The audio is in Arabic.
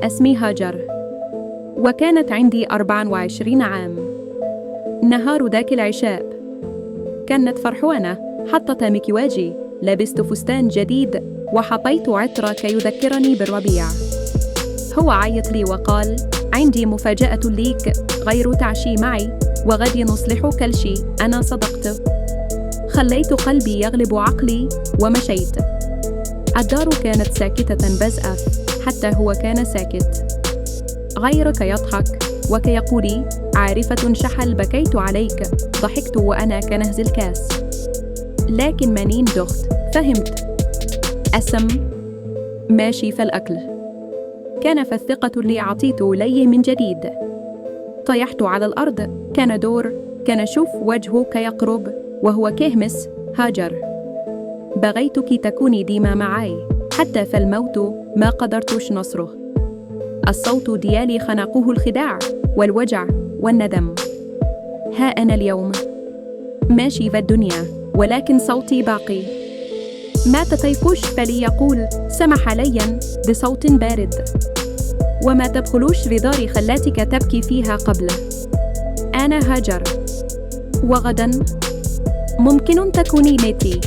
اسمي هاجر، وكانت عندي 24 عام. نهار ذاك العشاء كانت فرحانة، حطت مكياجي، لبست فستان جديد، وحطيت عطر كي يذكرني بالربيع. هو عيط لي وقال: عندي مفاجأة ليك، غير تعشي معي وغد نصلح كل شيء. أنا صدقت، خليت قلبي يغلب عقلي ومشيت. الدار كانت ساكتة بزأة، حتى هو كان ساكت، غير كي يضحك وكي يقول: عارفة شحل بكيت عليك. ضحكت وأنا كنهز الكاس، لكن منين دخت فهمت. السم ماشي في الأكل. كان فالثقة اللي أعطيت ليه من جديد. طيحت على الأرض، كان دور، كان شوف وجهه كيقرب وهو كهمس: هاجر، بغيتك تكوني ديما معي، حتى فالموت ما قدرتش نصره. الصوت ديالي خنقه الخداع والوجع والندم. ها أنا اليوم ماشي في الدنيا، ولكن صوتي باقي. ما تطيقوش فليقول سمح لي بصوت بارد، وما تدخلوش في داري خلاتك تبكي فيها قبل. أنا هاجر، وغدا ممكن تكوني نتي.